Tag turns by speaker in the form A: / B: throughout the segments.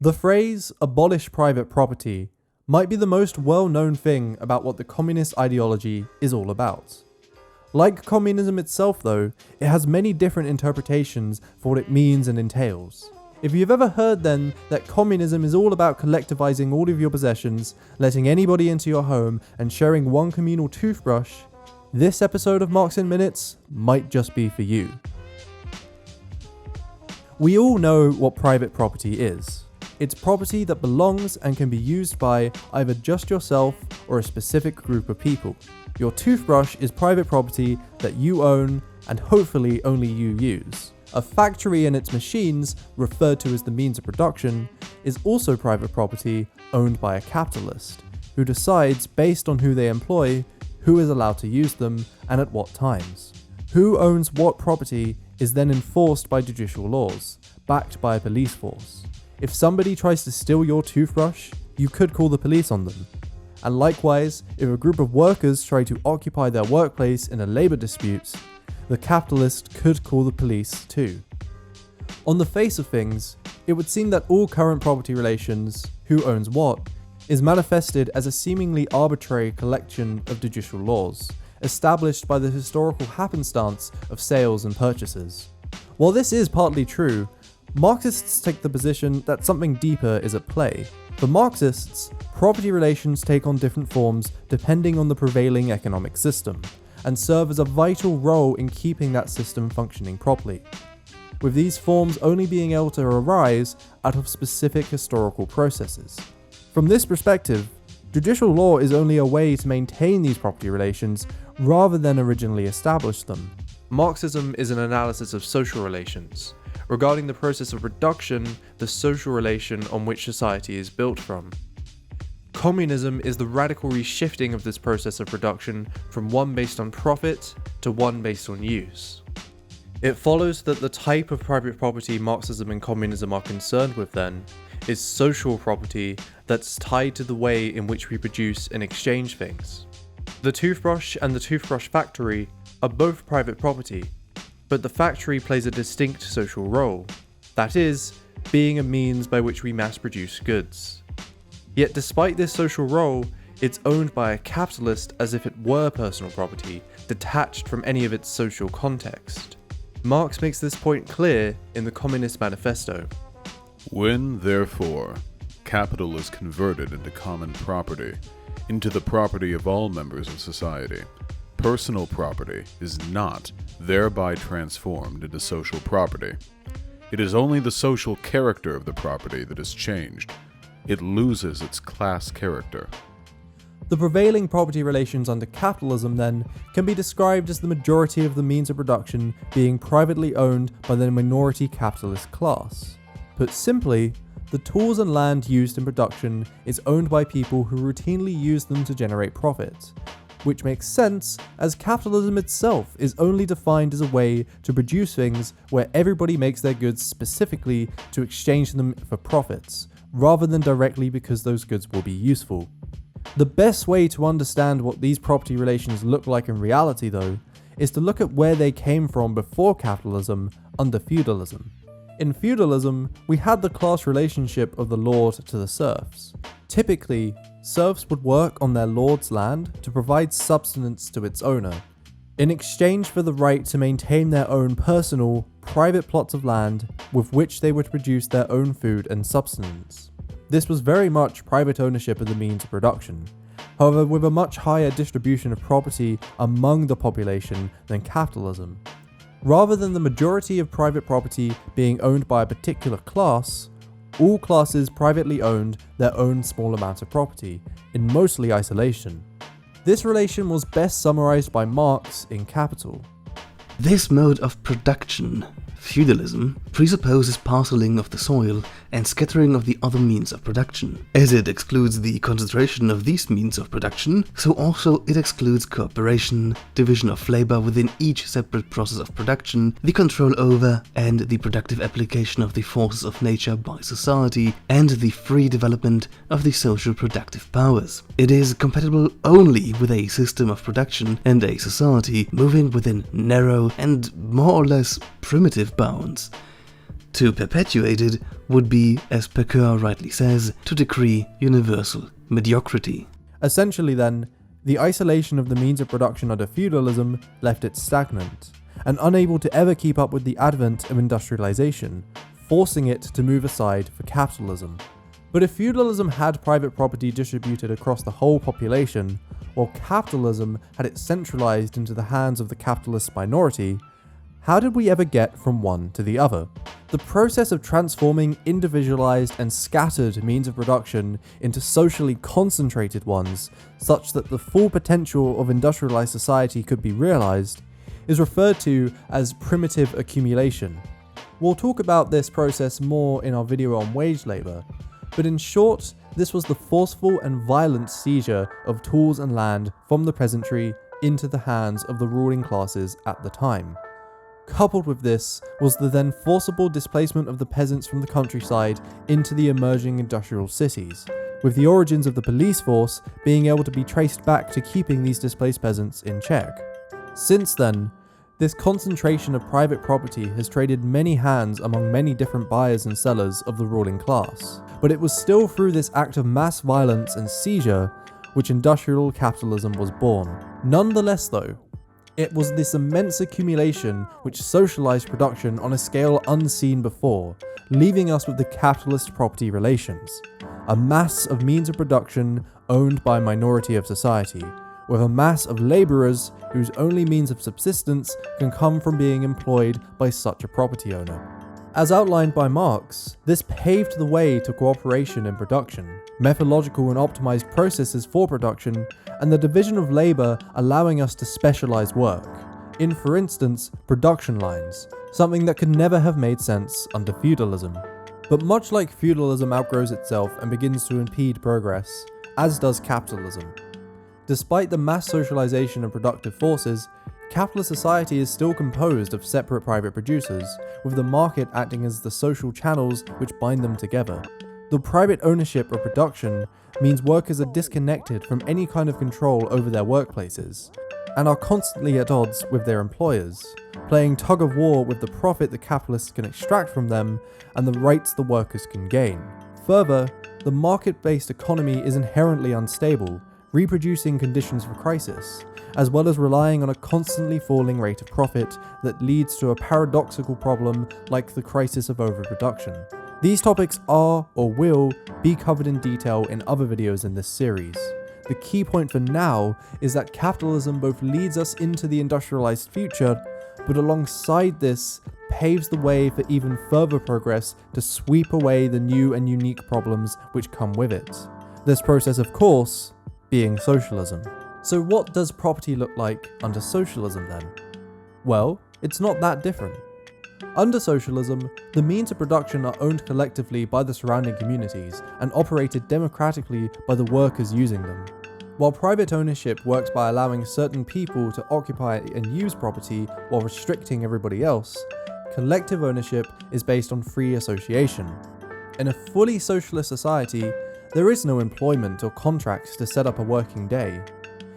A: The phrase, abolish private property, might be the most well-known thing about what the communist ideology is all about. Like communism itself though, it has many different interpretations for what it means and entails. If you've ever heard then that communism is all about collectivizing all of your possessions, letting anybody into your home, and sharing one communal toothbrush, this episode of Marx in Minutes might just be for you. We all know what private property is. It's property that belongs and can be used by either just yourself or a specific group of people. Your toothbrush is private property that you own and hopefully only you use. A factory and its machines, referred to as the means of production, is also private property owned by a capitalist, who decides based on who they employ, who is allowed to use them and at what times. Who owns what property is then enforced by judicial laws, backed by a police force. If somebody tries to steal your toothbrush, you could call the police on them. And likewise, if a group of workers try to occupy their workplace in a labour dispute, the capitalist could call the police too. On the face of things, it would seem that all current property relations, who owns what, is manifested as a seemingly arbitrary collection of judicial laws, established by the historical happenstance of sales and purchases. While this is partly true, Marxists take the position that something deeper is at play. For Marxists, property relations take on different forms depending on the prevailing economic system, and serve as a vital role in keeping that system functioning properly, with these forms only being able to arise out of specific historical processes. From this perspective, judicial law is only a way to maintain these property relations rather than originally establish them. Marxism is an analysis of social relations, regarding the process of reduction, the social relation on which society is built from. Communism is the radical reshifting of this process of production from one based on profit to one based on use. It follows that the type of private property Marxism and communism are concerned with then is social property that's tied to the way in which we produce and exchange things. The toothbrush and the toothbrush factory are both private property, but the factory plays a distinct social role, that is, being a means by which we mass produce goods. Yet despite this social role, it's owned by a capitalist as if it were personal property, detached from any of its social context. Marx makes this point clear in the Communist Manifesto.
B: When, therefore, capital is converted into common property, into the property of all members of society, personal property is not thereby transformed into social property. It is only the social character of the property that is changed. It loses its class character.
A: The prevailing property relations under capitalism, then, can be described as the majority of the means of production being privately owned by the minority capitalist class. Put simply, the tools and land used in production is owned by people who routinely use them to generate profit, which makes sense as capitalism itself is only defined as a way to produce things where everybody makes their goods specifically to exchange them for profits, rather than directly because those goods will be useful. The best way to understand what these property relations look like in reality, though, is to look at where they came from before capitalism under feudalism. In feudalism, we had the class relationship of the lord to the serfs. Typically, serfs would work on their lord's land to provide subsistence to its owner, in exchange for the right to maintain their own personal, private plots of land with which they would produce their own food and subsistence. This was very much private ownership of the means of production, however with a much higher distribution of property among the population than capitalism. Rather than the majority of private property being owned by a particular class, all classes privately owned their own small amount of property, in mostly isolation. This relation was best summarized by Marx in Capital.
C: This mode of production, feudalism, presupposes parceling of the soil and scattering of the other means of production. As it excludes the concentration of these means of production, so also it excludes cooperation, division of labor within each separate process of production, the control over and the productive application of the forces of nature by society, and the free development of the social productive powers. It is compatible only with a system of production and a society moving within narrow and more or less primitive bounds. To perpetuate it would be, as Pecoeur rightly says, to decree universal mediocrity.
A: Essentially then, the isolation of the means of production under feudalism left it stagnant, and unable to ever keep up with the advent of industrialization, forcing it to move aside for capitalism. But if feudalism had private property distributed across the whole population, while capitalism had it centralized into the hands of the capitalist minority, how did we ever get from one to the other? The process of transforming individualized and scattered means of production into socially concentrated ones, such that the full potential of industrialized society could be realized, is referred to as primitive accumulation. We'll talk about this process more in our video on wage labor, but in short, this was the forceful and violent seizure of tools and land from the peasantry into the hands of the ruling classes at the time. Coupled with this was the then forcible displacement of the peasants from the countryside into the emerging industrial cities, with the origins of the police force being able to be traced back to keeping these displaced peasants in check. Since then, this concentration of private property has traded many hands among many different buyers and sellers of the ruling class, but it was still through this act of mass violence and seizure which industrial capitalism was born. Nonetheless though, it was this immense accumulation which socialized production on a scale unseen before, leaving us with the capitalist property relations, a mass of means of production owned by a minority of society, with a mass of laborers whose only means of subsistence can come from being employed by such a property owner. As outlined by Marx, this paved the way to cooperation in production, methodological and optimized processes for production, and the division of labor allowing us to specialize work, in for instance, production lines, something that could never have made sense under feudalism. But much like feudalism outgrows itself and begins to impede progress, as does capitalism. Despite the mass socialization of productive forces, capitalist society is still composed of separate private producers, with the market acting as the social channels which bind them together. The private ownership of production means workers are disconnected from any kind of control over their workplaces, and are constantly at odds with their employers, playing tug of war with the profit the capitalists can extract from them and the rights the workers can gain. Further, the market-based economy is inherently unstable, reproducing conditions for crisis, as well as relying on a constantly falling rate of profit that leads to a paradoxical problem like the crisis of overproduction. These topics are, or will, be covered in detail in other videos in this series. The key point for now is that capitalism both leads us into the industrialized future, but alongside this, paves the way for even further progress to sweep away the new and unique problems which come with it. This process, of course, being socialism. So what does property look like under socialism then? Well, it's not that different. Under socialism, the means of production are owned collectively by the surrounding communities and operated democratically by the workers using them. While private ownership works by allowing certain people to occupy and use property while restricting everybody else, collective ownership is based on free association. In a fully socialist society, there is no employment or contracts to set up a working day.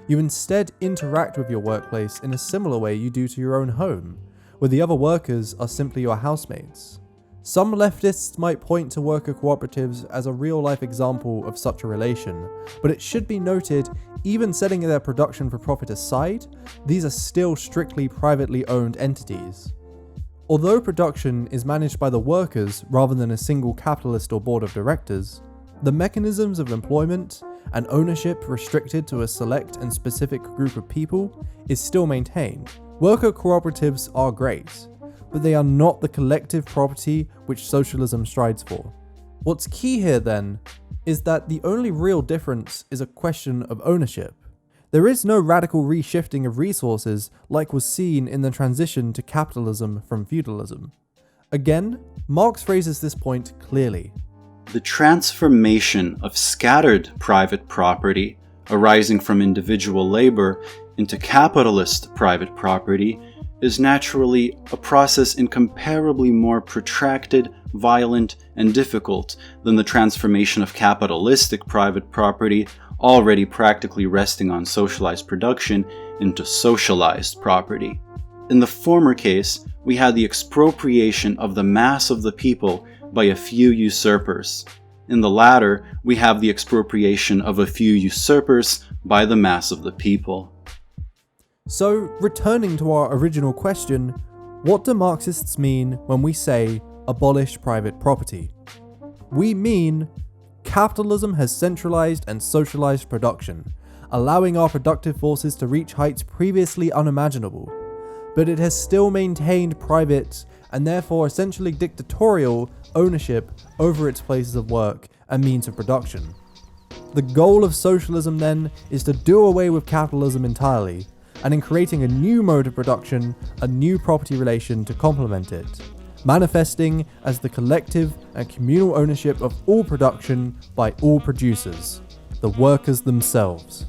A: You instead interact with your workplace in a similar way you do to your own home, where the other workers are simply your housemates. Some leftists might point to worker cooperatives as a real-life example of such a relation, but it should be noted, even setting their production for profit aside, these are still strictly privately owned entities. Although production is managed by the workers rather than a single capitalist or board of directors, the mechanisms of employment and ownership restricted to a select and specific group of people is still maintained. Worker cooperatives are great, but they are not the collective property which socialism strives for. What's key here then is that the only real difference is a question of ownership. There is no radical reshifting of resources like was seen in the transition to capitalism from feudalism. Again, Marx phrases this point clearly.
D: The transformation of scattered private property arising from individual labor into capitalist private property is naturally a process incomparably more protracted, violent, and difficult than the transformation of capitalistic private property already practically resting on socialized production into socialized property. In the former case, we had the expropriation of the mass of the people by a few usurpers. In the latter, we have the expropriation of a few usurpers by the mass of the people.
A: So, returning to our original question, what do Marxists mean when we say abolish private property? We mean capitalism has centralized and socialized production, allowing our productive forces to reach heights previously unimaginable, but it has still maintained private and therefore essentially dictatorial ownership over its places of work and means of production. The goal of socialism then is to do away with capitalism entirely, and in creating a new mode of production, a new property relation to complement it, manifesting as the collective and communal ownership of all production by all producers, the workers themselves.